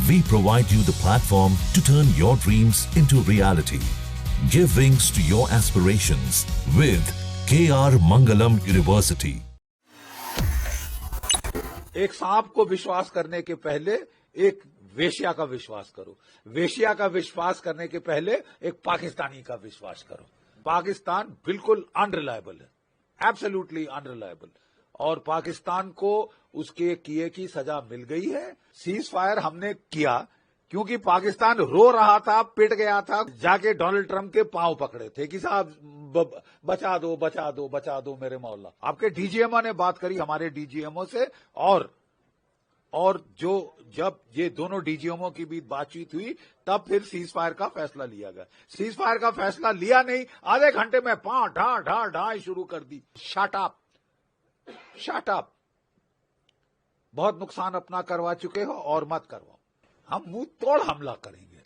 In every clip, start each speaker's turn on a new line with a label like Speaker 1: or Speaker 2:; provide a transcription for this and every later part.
Speaker 1: We provide you the platform to turn your dreams into reality. Give wings to your aspirations with KR Mangalam University.
Speaker 2: एक सांप को विश्वास करने के पहले एक वेश्या का विश्वास करो। वेश्या का विश्वास करने के पहले एक पाकिस्तानी का विश्वास करो। पाकिस्तान बिल्कुल अनरिलायबल है, एब्सोल्युटली अनरिलायबल। और पाकिस्तान को उसके किए की सजा मिल गई है। सीज फायर हमने किया क्योंकि पाकिस्तान रो रहा था, पिट गया था, जाके डोनाल्ड ट्रंप के पांव पकड़े थे कि साहब बचा दो बचा दो बचा दो मेरे मौला। आपके डीजीएमओ ने बात करी हमारे डीजीएमओ से, और जो जब ये दोनों डीजीएमओ की बीच बातचीत हुई तब फिर सीज फायर का फैसला लिया गया। सीज फायर का फैसला लिया नहीं, आधे घंटे में ढा ढा ढा शुरू कर दी। Shut up. बहुत नुकसान अपना करवा चुके हो और मत करवाओ। हम मुंह तोड़ हमला करेंगे।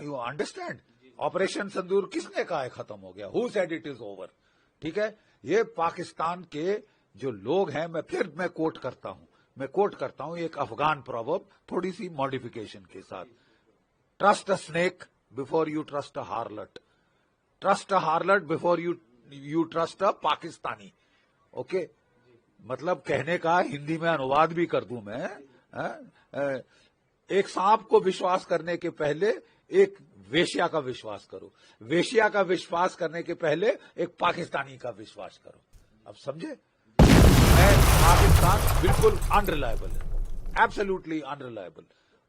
Speaker 2: You understand? ऑपरेशन सिंदूर किसने कहा है खत्म हो गया? Who said it is over? ठीक है, ये पाकिस्तान के जो लोग हैं, मैं कोट करता हूं एक अफगान प्रोवर्ब, थोड़ी सी मॉडिफिकेशन के साथ। Trust a snake before you trust a हार्लट। Trust a हार्लट before you trust a Pakistani. Okay, मतलब कहने का हिंदी में अनुवाद भी कर दूं मैं। एक सांप को विश्वास करने के पहले एक वेश्या का विश्वास करो। वेश्या का विश्वास करने के पहले एक पाकिस्तानी का विश्वास करो। अब समझे? पाकिस्तान बिल्कुल अनरिलायबल है, एब्सोल्युटली अनरिलायबल।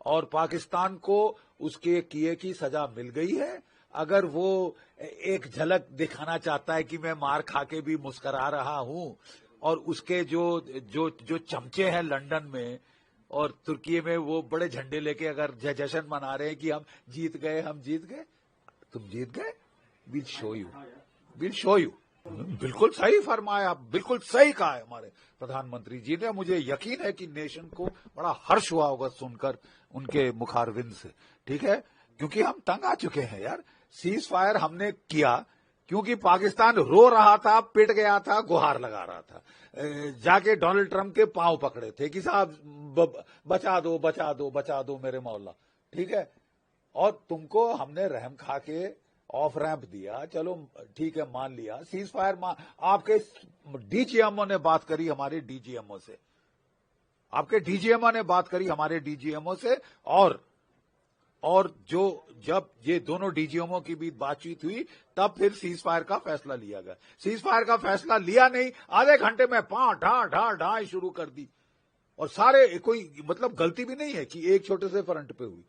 Speaker 2: और पाकिस्तान को उसके किए की सजा मिल गई है। अगर वो एक झलक दिखाना चाहता है कि मैं मार खा के भी मुस्कुरा रहा हूं, और उसके जो चमचे हैं लंदन में और तुर्की में, वो बड़े झंडे लेके अगर जश्न मना रहे हैं कि हम जीत गए, तुम जीत गए, विल शो यू। बिल्कुल सही फरमाया, बिल्कुल सही कहा है हमारे प्रधानमंत्री जी ने। मुझे यकीन है कि नेशन को बड़ा हर्ष हुआ होगा सुनकर उनके मुखारविंद से। ठीक है, क्योंकि हम तंग आ चुके हैं यार। सीज फायर हमने किया क्योंकि पाकिस्तान रो रहा था, पिट गया था, गुहार लगा रहा था, जाके डोनाल्ड ट्रंप के पांव पकड़े थे कि साहब बचा दो बचा दो बचा दो मेरे मौला। ठीक है, और तुमको हमने रहम खा के ऑफ रैंप दिया, चलो ठीक है, मान लिया। सीज फायर आपके डीजीएमओ ने बात करी हमारे डीजीएमओ से, और जब ये दोनों डीजीएमओ की बीच बातचीत हुई तब फिर सीज फायर का फैसला लिया गया। सीज फायर का फैसला लिया नहीं, आधे घंटे में ढा ढा ढा शुरू कर दी। और सारे, कोई मतलब गलती भी नहीं है कि एक छोटे से फ्रंट पे हुई।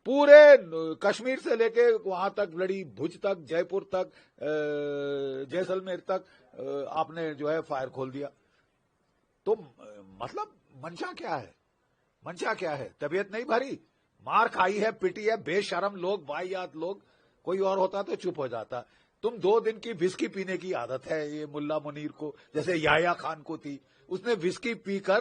Speaker 2: पूरे कश्मीर से लेके वहां तक लड़ी, भुज तक, जयपुर तक, जैसलमेर तक आपने जो है फायर खोल दिया। तो मतलब मंशा क्या है? तबीयत नहीं भरी, मार खाई है, पिटी है, बेशरम लोग, वाहियात लोग। कोई और होता तो चुप हो जाता। तुम 2 दिन की विस्की पीने की आदत है ये मुल्ला मुनीर को, जैसे याह्या खान को थी। उसने विस्की पीकर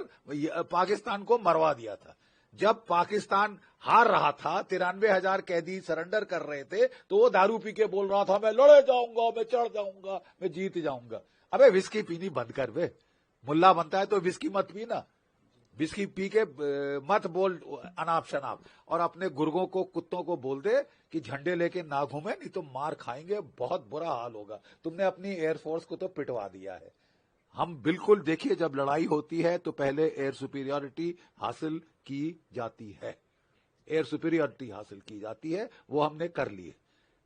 Speaker 2: पाकिस्तान को मरवा दिया था। जब पाकिस्तान हार रहा था, 93,000 कैदी सरेंडर कर रहे थे, तो वो दारू पी के बोल रहा था मैं लड़े जाऊंगा, मैं चढ़ जाऊंगा, मैं जीत जाऊंगा। अबे विस्की पीनी बंद कर बे। मुल्ला बनता है तो विस्की मत पीना, विस्की पी के मत बोल अनाप शनाप। और अपने गुर्गों को, कुत्तों को बोल दे कि झंडे लेके ना घूमे, नहीं तो मार खाएंगे, बहुत बुरा हाल होगा। तुमने अपनी एयरफोर्स को तो पिटवा दिया है। हम बिल्कुल, देखिए, जब लड़ाई होती है तो पहले एयर सुपीरियरिटी हासिल की जाती है, वो हमने कर लिए।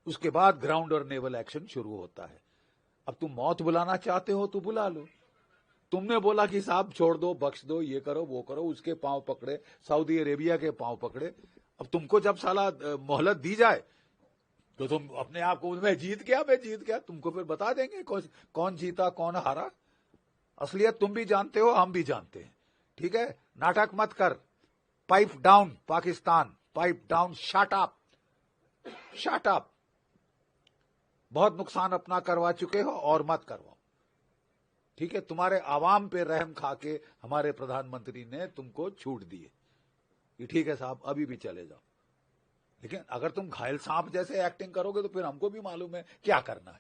Speaker 2: उसके बाद ग्राउंड और नेवल एक्शन शुरू होता है। अब तुम मौत बुलाना चाहते हो तो बुला लो। तुमने बोला कि साहब छोड़ दो, बख्श दो, ये करो वो करो, उसके पांव पकड़े, सऊदी अरेबिया के पांव पकड़े। अब तुमको जब साला मोहलत दी जाए तो तुम अपने आप को मैं जीत गया, तुमको फिर बता देंगे कौन जीता कौन हारा। असलियत तुम भी जानते हो, हम भी जानते हैं। ठीक है, नाटक मत कर। Pipe down Pakistan, pipe down. Shut up. बहुत नुकसान अपना करवा चुके हो और मत करवाओ। ठीक है, तुम्हारे आवाम पे रहम खा के हमारे प्रधानमंत्री ने तुमको छूट दी है कि ठीक है साहब अभी भी चले जाओ। लेकिन अगर तुम घायल सांप जैसे एक्टिंग करोगे तो फिर हमको भी मालूम है क्या करना है।